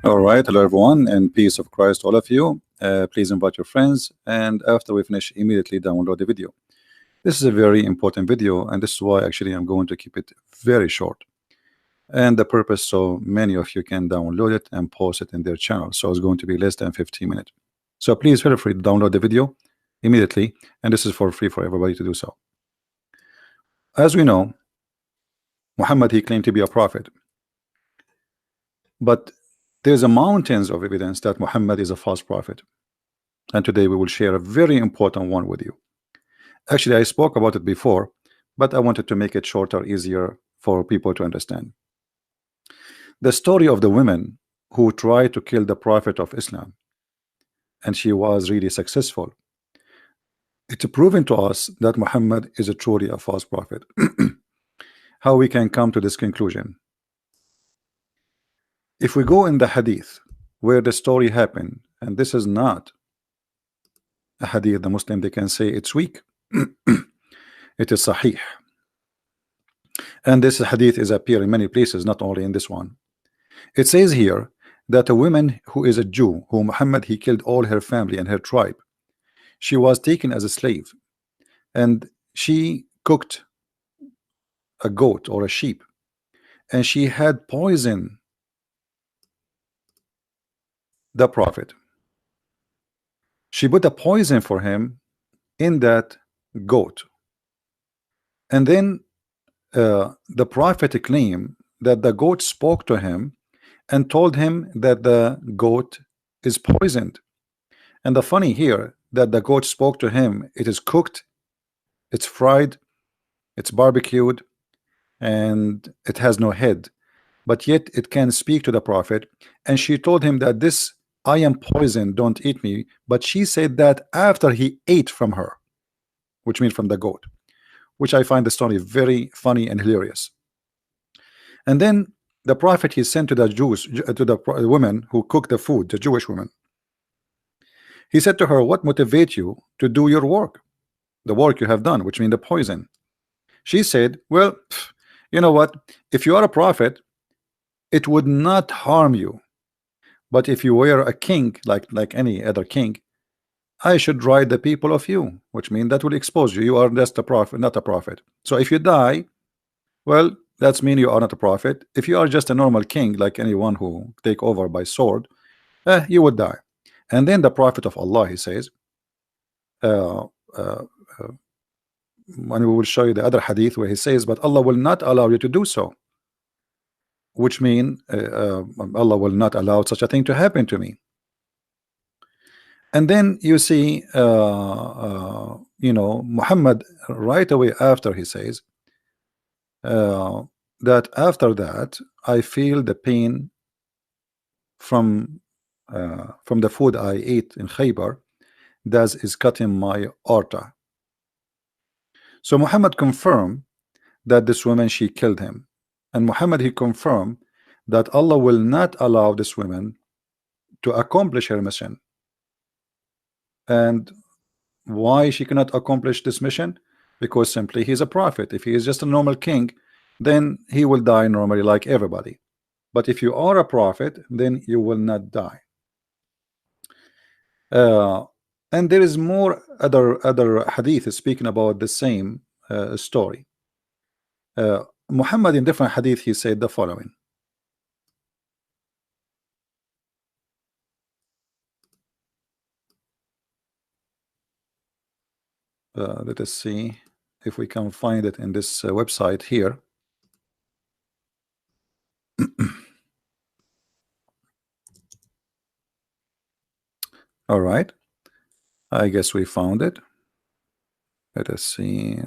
All right, hello everyone, and peace of Christ to all of you. Please invite your friends, and after we finish, immediately download the video. This is a very important video, and this is why actually I'm going to keep it very short. And the purpose so many of you can download it and post it in their channel. So it's going to be less than 15 minutes. So please feel free to download the video immediately, and this is for free for everybody to do so. As we know, Muhammad, he claimed to be a prophet, but there's a mountains of evidence that Muhammad is a false prophet, and today we will share a very important one with you. Actually, I spoke about it before, but I wanted to make it shorter, easier for people to understand. The story of the woman who tried to kill the prophet of Islam, and she was really successful. It's proven to us that Muhammad is truly a false prophet. How we can come to this conclusion? If we go in the hadith where the story happened, and this is not a hadith, the Muslim, they can say it's weak. It is sahih, and this hadith is appear in many places, not only in this one. It says here that a woman who is a Jew, who Muhammad he killed all her family and her tribe, she was taken as a slave, and she cooked a goat or a sheep, and she had poison the prophet. She put a poison for him in that goat, and then the prophet claimed that the goat spoke to him and told him that the goat is poisoned. And the funny here, that the goat spoke to him, it is cooked, it's fried, it's barbecued, and it has no head, but yet it can speak to the prophet. And she told him that this, I am poisoned, don't eat me. But she said that after he ate from her, which means from the goat, which I find the story very funny and hilarious. And then the prophet he sent to the Jews, to the woman who cooked the food, the Jewish woman. He said to her, what motivates you to do your work, the work you have done, which means the poison? She said, well, you know what, if you are a prophet, it would not harm you, but if you were a king, like any other king, I should write the people of you, which means that will expose you. You are just a prophet, not a prophet. So if you die, well, that's mean you are not a prophet. If you are just a normal king, like anyone who take over by sword, you would die. And then the prophet of Allah, he says, and we will show you the other hadith where he says, but Allah will not allow you to do so, which mean Allah will not allow such a thing to happen to me. And then you see, you know, Muhammad right away after he says that after that I feel the pain from the food I ate in Khaybar, that is cutting my aorta. So Muhammad confirmed that this woman, she killed him, and Muhammad he confirmed that Allah will not allow this woman to accomplish her mission. And why she cannot accomplish this mission? Because simply he's a prophet. If he is just a normal king, then he will die normally like everybody. But if you are a prophet, then you will not die. And there is more other hadith speaking about the same story. Muhammad in different hadith he said the following. Let us see if we can find it in this website here. All right, I guess we found it. Let us see.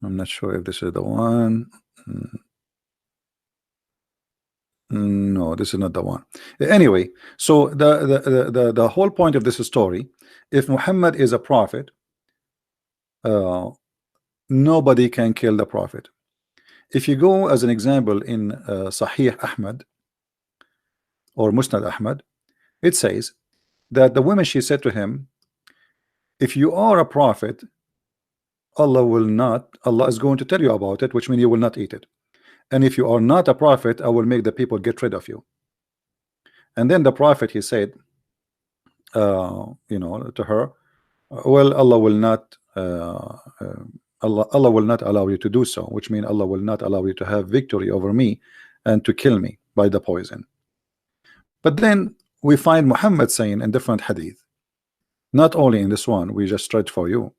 I'm not sure if this is the one. No, this is not the one. Anyway, so the whole point of this story, if Muhammad is a prophet, nobody can kill the prophet. If you go as an example in Sahih Ahmad or Musnad Ahmad, it says that the woman, she said to him, if you are a prophet, Allah is going to tell you about it, which means you will not eat it. and if you are not a prophet, I will make the people get rid of you. And then the prophet, he said, to her, well, Allah will not Allah will not allow you to do so, which means Allah will not allow you to have victory over me and to kill me by the poison. But then we find Muhammad saying in different hadith, not only in this one we just read for you,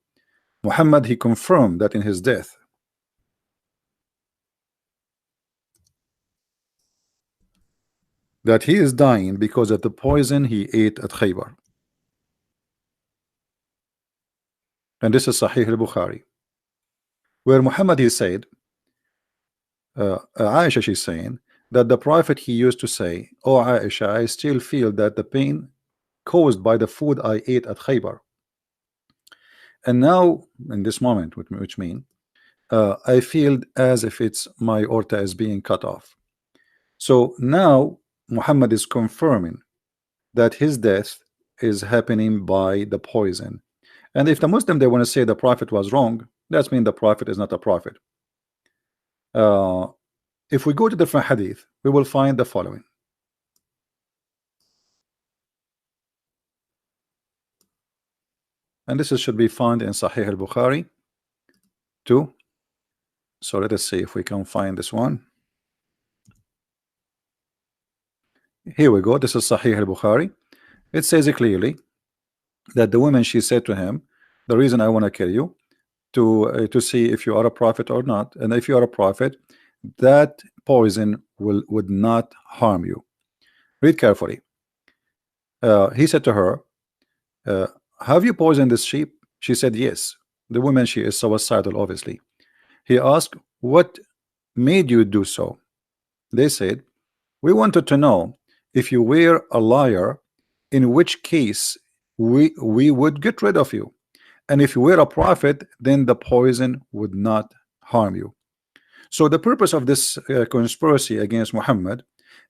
Muhammad, he confirmed that in his death, that he is dying because of the poison he ate at Khaybar. And this is Sahih al-Bukhari, where Muhammad, he said, Aisha, she's saying that the prophet, he used to say, oh Aisha, I still feel that the pain caused by the food I ate at Khaybar. And now in this moment, which mean I feel as if it's my aorta is being cut off. So now Muhammad is confirming that his death is happening by the poison. And if the Muslim, they want to say the prophet was wrong, that means the prophet is not a prophet. If we go to different hadith, we will find the following. And this should be found in Sahih al-Bukhari too. So let us see if we can find this one. Here we go. This is Sahih al-Bukhari. It says clearly that the woman, she said to him, the reason I want to kill you to see if you are a prophet or not, and if you are a prophet, that poison would not harm you. Read carefully. He said to her, have you poisoned this sheep? She said yes. The woman, she is suicidal, obviously. He asked, what made you do so? They said, we wanted to know if you were a liar, in which case we would get rid of you, and if you were a prophet, then the poison would not harm you. So the purpose of this conspiracy against Muhammad,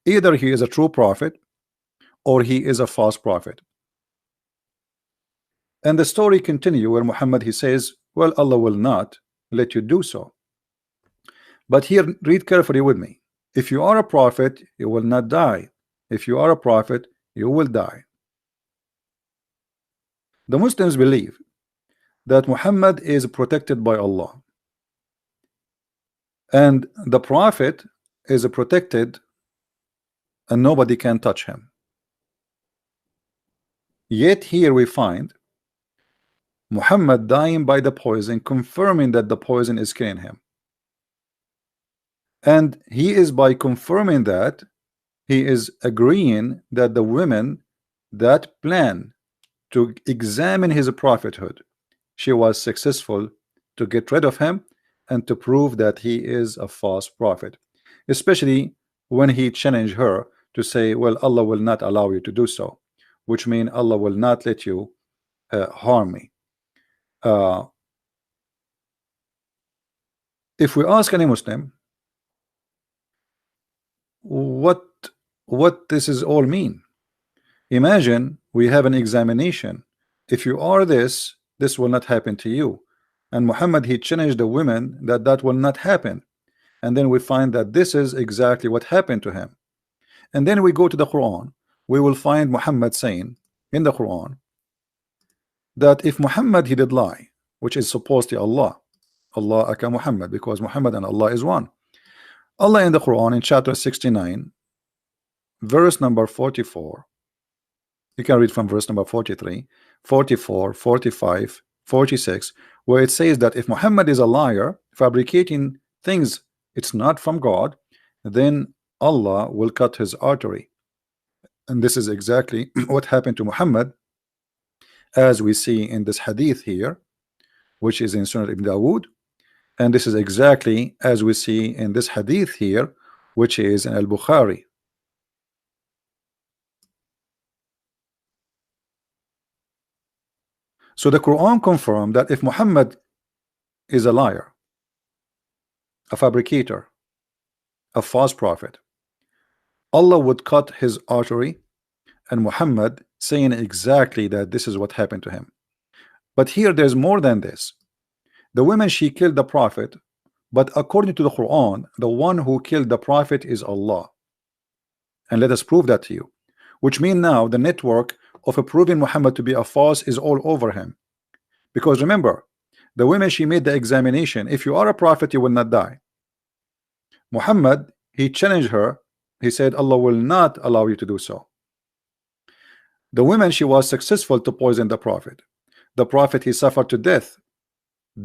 either he is a true prophet or he is a false prophet. And the story continues where Muhammad, he says, well, Allah will not let you do so. But here, read carefully with me. If you are a prophet, you will not die. If you are a prophet, you will die. The Muslims believe that Muhammad is protected by Allah, and the prophet is protected and nobody can touch him. Yet here we find Muhammad dying by the poison, confirming that the poison is killing him. And he is, by confirming that, he is agreeing that the women that plan to examine his prophethood, she was successful to get rid of him and to prove that he is a false prophet, especially when he challenged her to say, well, Allah will not allow you to do so, which means Allah will not let you harm me. If we ask any Muslim what this is all mean, imagine we have an examination. If you are this will not happen to you. And Muhammad, he challenged the women that will not happen. And then we find that this is exactly what happened to him. And then we go to the Quran, we will find Muhammad saying in the Quran that if Muhammad, he did lie, which is supposedly Allah aka Muhammad, because Muhammad and Allah is one. Allah in the Quran in chapter 69 verse number 44, you can read from verse number 43, 44, 45, 46, where it says that if Muhammad is a liar, fabricating things it's not from God, then Allah will cut his artery. And this is exactly what happened to Muhammad, as we see in this hadith here, which is in Sunan Ibn Dawood. And this is exactly as we see in this hadith here, which is in Al-Bukhari. So the Quran confirmed that if Muhammad is a liar, a fabricator, a false prophet, Allah would cut his artery, and Muhammad saying exactly that this is what happened to him. But here there's more than this. The woman, she killed the prophet But according to the Quran, the one who killed the prophet is Allah. And let us prove that to you. Which means now the network of proving Muhammad to be a false is all over him. Because remember, the women, she made the examination. If you are a prophet, you will not die. Muhammad, he challenged her. He said, Allah will not allow you to do so. The woman, she was successful to poison the prophet. The prophet, he suffered to death,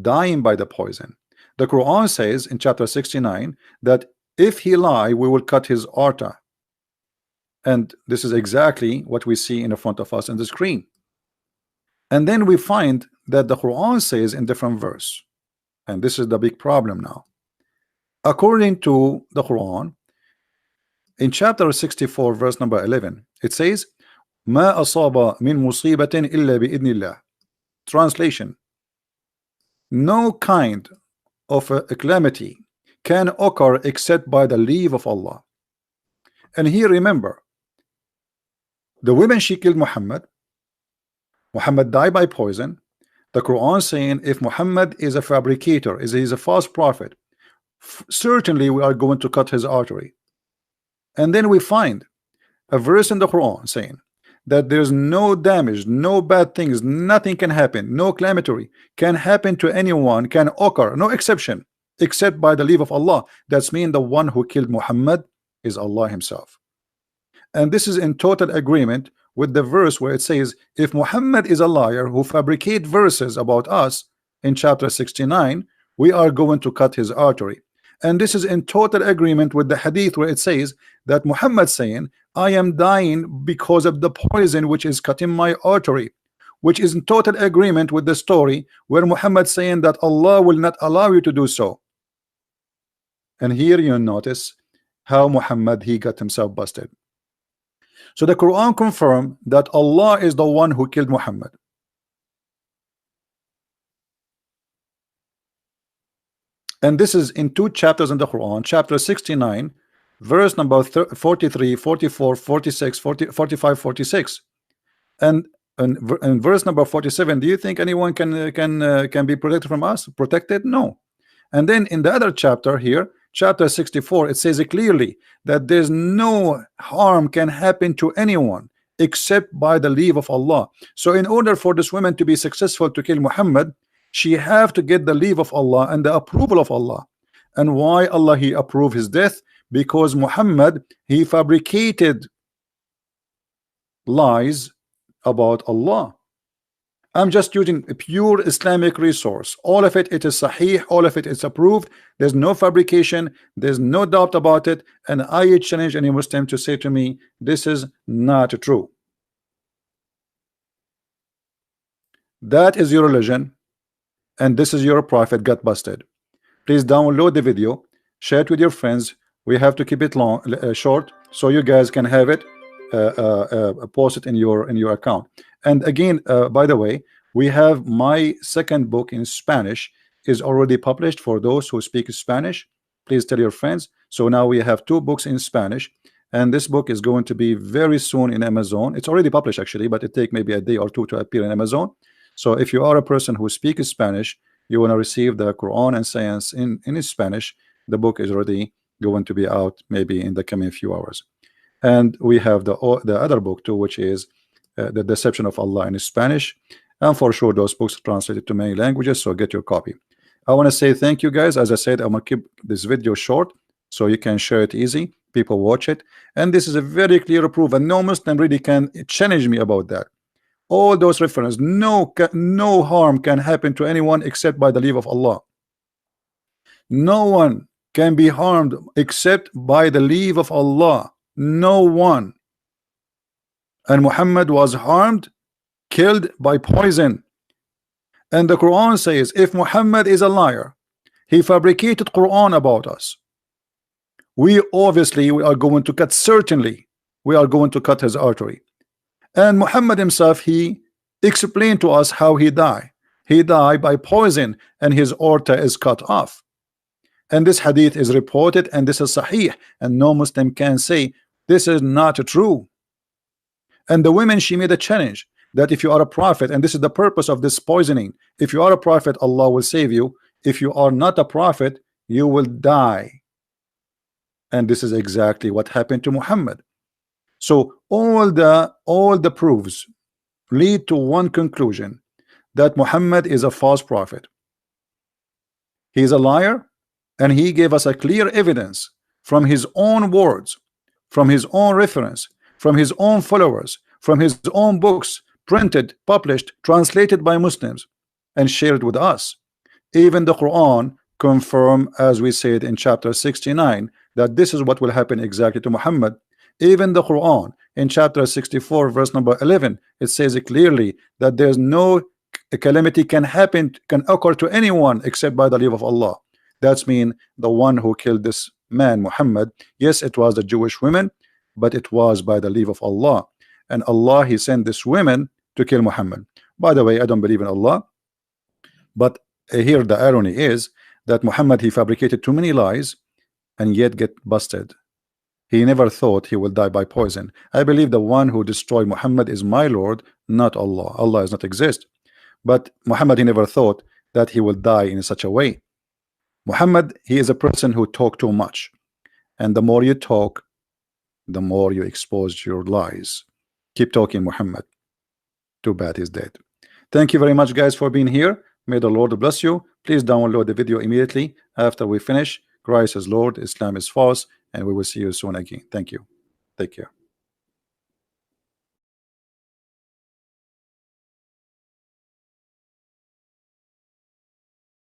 dying by the poison. The Quran says in chapter 69 that if he lie, we will cut his aorta. And this is exactly what we see in front of us on the screen. And then we find that the Quran says in different verse, and this is the big problem now. According to the Quran, in chapter 64 verse number 11, it says, ما أصاب من مصيبة إلا بإذن الله. Translation: no kind of a calamity can occur except by the leave of Allah. And here remember, the women, she killed Muhammad. Muhammad died by poison. The Quran saying if Muhammad is a fabricator, is a false prophet, certainly we are going to cut his artery. And then we find a verse in the Quran saying that there's no damage, no bad things, nothing can happen, no calamity can happen to anyone, can occur, no exception, except by the leave of Allah. That's mean the one who killed Muhammad is Allah himself. And this is in total agreement with the verse where it says if Muhammad is a liar who fabricate verses about us in chapter 69, we are going to cut his artery. And this is in total agreement with the hadith where it says that Muhammad saying I am dying because of the poison which is cutting my artery, which is in total agreement with the story where Muhammad saying that Allah will not allow you to do so. And here you notice how Muhammad, he got himself busted. So the Quran confirmed that Allah is the one who killed Muhammad. And this is in two chapters in the Quran, chapter 69 verse number 43, 44, 46, 40, 45, 46. And in verse number 47, do you think anyone can be protected from us? Protected? No. And then in the other chapter here, chapter 64, it says clearly that there's no harm can happen to anyone except by the leave of Allah. So in order for this woman to be successful to kill Muhammad, she have to get the leave of Allah and the approval of Allah. And why Allah he approved his death? Because Muhammad, he fabricated lies about Allah. I'm just using a pure Islamic resource. All of it, it is sahih, all of it is approved. There's no fabrication, there's no doubt about it. And I challenge any Muslim to say to me, this is not true. That is your religion, and this is your prophet got busted. Please download the video, share it with your friends. We have to keep it long, short, so you guys can have it, post it in your account. And again, by the way, we have my second book in Spanish is already published for those who speak Spanish. Please tell your friends. So now we have two books in Spanish, and this book is going to be very soon in Amazon. It's already published actually, but it take maybe a day or two to appear in Amazon. So if you are a person who speaks Spanish, you want to receive the Quran and Science in Spanish, the book is already going to be out maybe in the coming few hours. And we have the other book too, which is the Deception of Allah in Spanish, and for sure those books are translated to many languages, so get your copy. I want to say thank you guys. As I said, I'm gonna keep this video short so you can share it easy, people watch it, and this is a very clear proof, and no Muslim really can challenge me about that. All those references, no harm can happen to anyone except by the leave of Allah. No one can be harmed except by the leave of Allah. No one. And Muhammad was harmed, killed by poison. And the Quran says if Muhammad is a liar, he fabricated Quran about us, we are going to cut, certainly we are going to cut his artery. And Muhammad himself, he explained to us how he died. He died by poison and his aorta is cut off. And this hadith is reported, and this is sahih, and no Muslim can say this is not true. And the women, she made a challenge that if you are a prophet, and this is the purpose of this poisoning, if you are a prophet, Allah will save you. If you are not a prophet, you will die. And this is exactly what happened to Muhammad. So all the proofs lead to one conclusion, that Muhammad is a false prophet. He is a liar, and he gave us a clear evidence from his own words, from his own reference, from his own followers, from his own books, printed, published, translated by Muslims, and shared with us. Even the Quran confirm, as we said in chapter 69, that this is what will happen exactly to Muhammad. Even the Quran in chapter 64 verse number 11, it says it clearly that there's no calamity can occur to anyone except by the leave of Allah. That's mean the one who killed this man Muhammad, yes, it was the Jewish women, but it was by the leave of Allah. And Allah, he sent this women to kill Muhammad. By the way, I don't believe in Allah, but here the irony is that Muhammad, he fabricated too many lies and yet get busted. He never thought he will die by poison. I believe the one who destroyed Muhammad is my Lord, not Allah. Allah does not exist. But Muhammad, he never thought that he will die in such a way. Muhammad, he is a person who talk too much, and the more you talk, the more you expose your lies. Keep talking, Muhammad. Too bad he's dead. Thank you very much, guys, for being here. May the Lord bless you. Please download the video immediately after we finish. Christ is Lord, Islam is false, and we will see you soon again. Thank you. Take care.